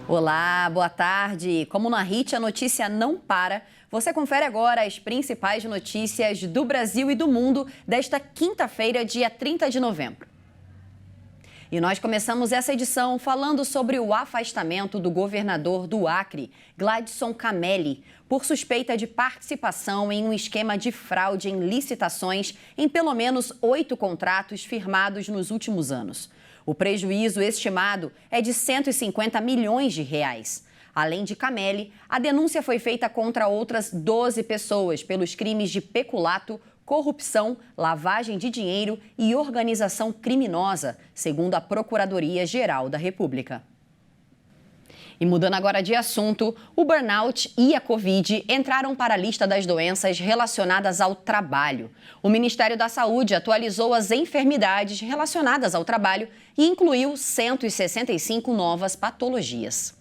Olá, boa tarde. Como na HIT a notícia não para, você confere agora as principais notícias do Brasil e do mundo desta quinta-feira, dia 30 de novembro. E nós começamos essa edição falando sobre o afastamento do governador do Acre, Gladson Camelli, por suspeita de participação em um esquema de fraude em licitações em pelo menos 8 contratos firmados nos últimos anos. O prejuízo estimado é de 150 milhões de reais. Além de Camelli, a denúncia foi feita contra outras 12 pessoas pelos crimes de peculato, corrupção, lavagem de dinheiro e organização criminosa, segundo a Procuradoria-Geral da República. E mudando agora de assunto, o burnout e a Covid entraram para a lista das doenças relacionadas ao trabalho. O Ministério da Saúde atualizou as enfermidades relacionadas ao trabalho e incluiu 165 novas patologias.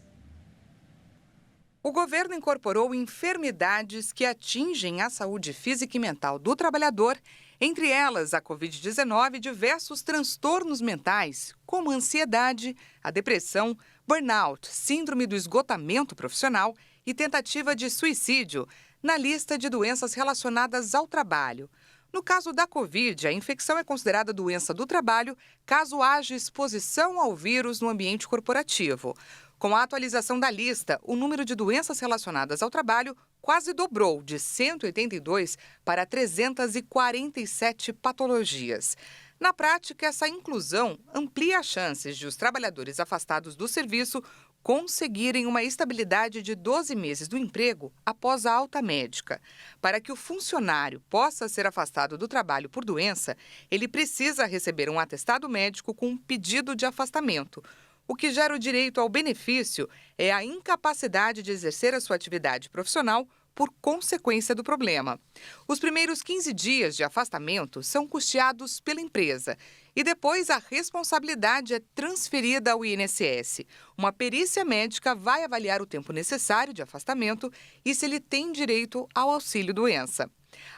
O governo incorporou enfermidades que atingem a saúde física e mental do trabalhador, entre elas a Covid-19 e diversos transtornos mentais, como a ansiedade, a depressão, burnout, síndrome do esgotamento profissional e tentativa de suicídio, na lista de doenças relacionadas ao trabalho. No caso da Covid, a infecção é considerada doença do trabalho caso haja exposição ao vírus no ambiente corporativo. Com a atualização da lista, o número de doenças relacionadas ao trabalho quase dobrou, de 182 para 347 patologias. Na prática, essa inclusão amplia as chances de os trabalhadores afastados do serviço conseguirem uma estabilidade de 12 meses do emprego após a alta médica. Para que o funcionário possa ser afastado do trabalho por doença, ele precisa receber um atestado médico com um pedido de afastamento. O que gera o direito ao benefício é a incapacidade de exercer a sua atividade profissional por consequência do problema. Os primeiros 15 dias de afastamento são custeados pela empresa e depois a responsabilidade é transferida ao INSS. Uma perícia médica vai avaliar o tempo necessário de afastamento e se ele tem direito ao auxílio-doença.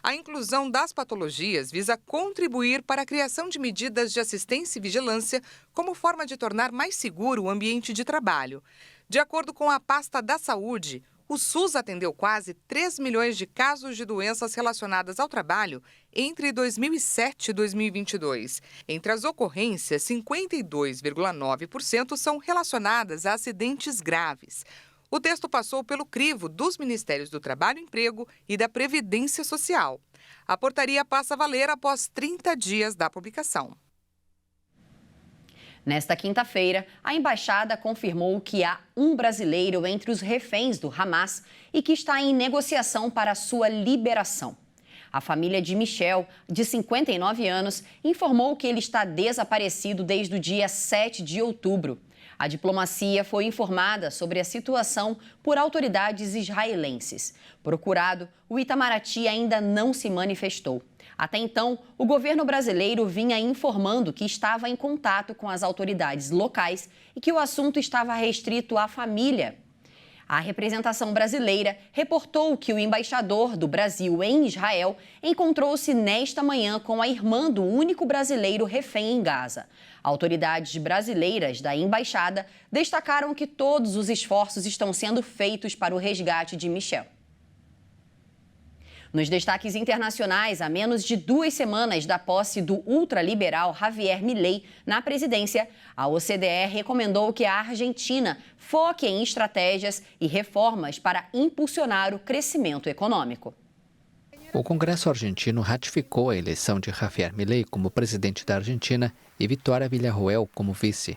A inclusão das patologias visa contribuir para a criação de medidas de assistência e vigilância como forma de tornar mais seguro o ambiente de trabalho. De acordo com a pasta da saúde, o SUS atendeu quase 3 milhões de casos de doenças relacionadas ao trabalho entre 2007 e 2022. Entre as ocorrências, 52,9% são relacionadas a acidentes graves. O texto passou pelo crivo dos Ministérios do Trabalho e Emprego e da Previdência Social. A portaria passa a valer após 30 dias da publicação. Nesta quinta-feira, a embaixada confirmou que há um brasileiro entre os reféns do Hamas e que está em negociação para sua liberação. A família de Michel, de 59 anos, informou que ele está desaparecido desde o dia 7 de outubro. A diplomacia foi informada sobre a situação por autoridades israelenses. Procurado, o Itamaraty ainda não se manifestou. Até então, o governo brasileiro vinha informando que estava em contato com as autoridades locais e que o assunto estava restrito à família. A representação brasileira reportou que o embaixador do Brasil em Israel encontrou-se nesta manhã com a irmã do único brasileiro refém em Gaza. Autoridades brasileiras da embaixada destacaram que todos os esforços estão sendo feitos para o resgate de Michel. Nos destaques internacionais, a menos de 2 semanas da posse do ultraliberal Javier Milei na presidência, a OCDE recomendou que a Argentina foque em estratégias e reformas para impulsionar o crescimento econômico. O Congresso argentino ratificou a eleição de Javier Milei como presidente da Argentina e Victoria Villarroel como vice.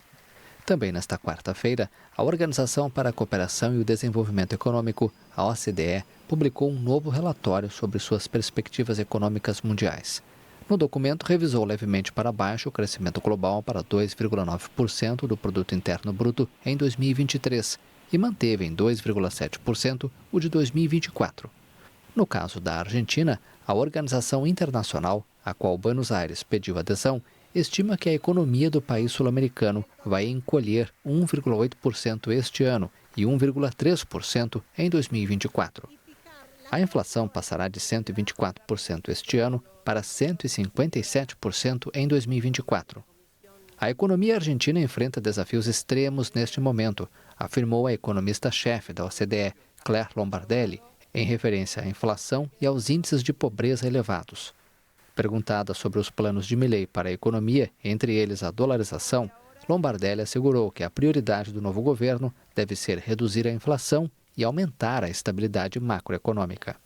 Também nesta quarta-feira, a Organização para a Cooperação e o Desenvolvimento Econômico, a OCDE, publicou um novo relatório sobre suas perspectivas econômicas mundiais. No documento, revisou levemente para baixo o crescimento global para 2,9% do produto interno bruto em 2023 e manteve em 2,7% o de 2024. No caso da Argentina, a organização internacional, a qual Buenos Aires pediu adesão, estima que a economia do país sul-americano vai encolher 1,8% este ano e 1,3% em 2024. A inflação passará de 124% este ano para 157% em 2024. A economia argentina enfrenta desafios extremos neste momento, afirmou a economista-chefe da OCDE, Claire Lombardelli, em referência à inflação e aos índices de pobreza elevados. Perguntada sobre os planos de Milei para a economia, entre eles a dolarização, Lombardelli assegurou que a prioridade do novo governo deve ser reduzir a inflação e aumentar a estabilidade macroeconômica.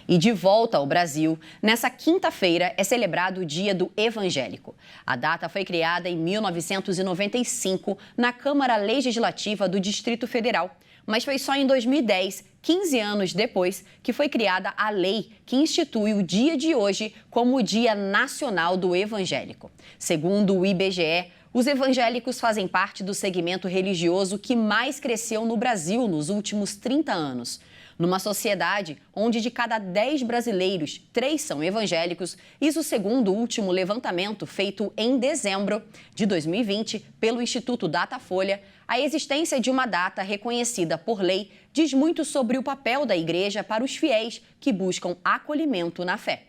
E de volta ao Brasil, nessa quinta-feira é celebrado o Dia do Evangélico. A data foi criada em 1995 na Câmara Legislativa do Distrito Federal, mas foi só em 2010, 15 anos depois, que foi criada a lei que institui o dia de hoje como o Dia Nacional do Evangélico. Segundo o IBGE, os evangélicos fazem parte do segmento religioso que mais cresceu no Brasil nos últimos 30 anos. Numa sociedade onde de cada 10 brasileiros, 3 são evangélicos, isso segundo o último levantamento feito em dezembro de 2020 pelo Instituto Datafolha, a existência de uma data reconhecida por lei diz muito sobre o papel da igreja para os fiéis que buscam acolhimento na fé.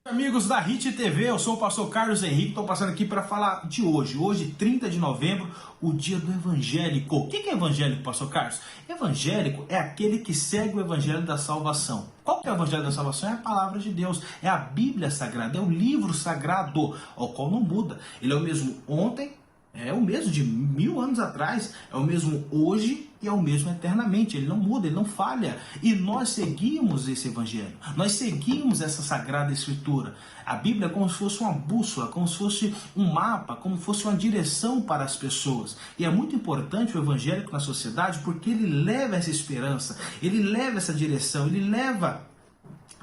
Amigos da HIT TV, eu sou o pastor Carlos Henrique, estou passando aqui para falar de hoje, 30 de novembro, o dia do evangélico. O que é evangélico, pastor Carlos? Evangélico é aquele que segue o evangelho da salvação. Qual que é o evangelho da salvação? É a palavra de Deus, é a Bíblia Sagrada, é o livro sagrado, ao qual não muda. Ele é o mesmo ontem, é o mesmo de 1000 anos atrás, é o mesmo hoje e é o mesmo eternamente. Ele não muda, ele não falha. E nós seguimos esse evangelho, nós seguimos essa sagrada escritura. A Bíblia é como se fosse uma bússola, como se fosse um mapa, como se fosse uma direção para as pessoas. E é muito importante o evangélico na sociedade porque ele leva essa esperança, ele leva essa direção, ele leva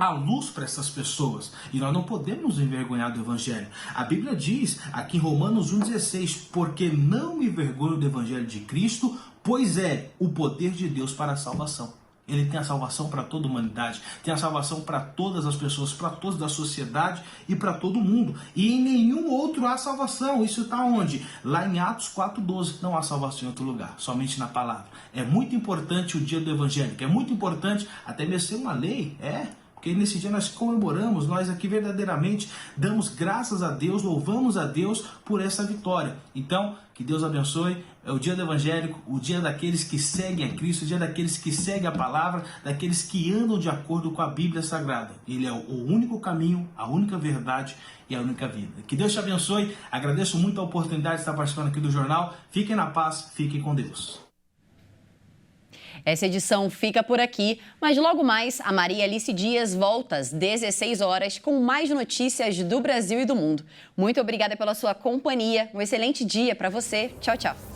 a luz para essas pessoas. E nós não podemos nos envergonhar do Evangelho. A Bíblia diz aqui em Romanos 1,16, porque não me envergonho do Evangelho de Cristo, pois é o poder de Deus para a salvação. Ele tem a salvação para toda a humanidade, tem a salvação para todas as pessoas, para todos da sociedade e para todo mundo. E em nenhum outro há salvação. Isso está onde? Lá em Atos 4,12. Não há salvação em outro lugar, somente na palavra. É muito importante o dia do evangélico, é muito importante até mesmo ser uma lei, porque nesse dia nós comemoramos, nós aqui verdadeiramente damos graças a Deus, louvamos a Deus por essa vitória. Então, que Deus abençoe, é o dia do evangélico, o dia daqueles que seguem a Cristo, o dia daqueles que seguem a palavra, daqueles que andam de acordo com a Bíblia Sagrada. Ele é o único caminho, a única verdade e a única vida. Que Deus te abençoe, agradeço muito a oportunidade de estar participando aqui do jornal. Fiquem na paz, fiquem com Deus. Essa edição fica por aqui, mas logo mais a Maria Alice Dias volta às 16 horas com mais notícias do Brasil e do mundo. Muito obrigada pela sua companhia, um excelente dia para você. Tchau, tchau.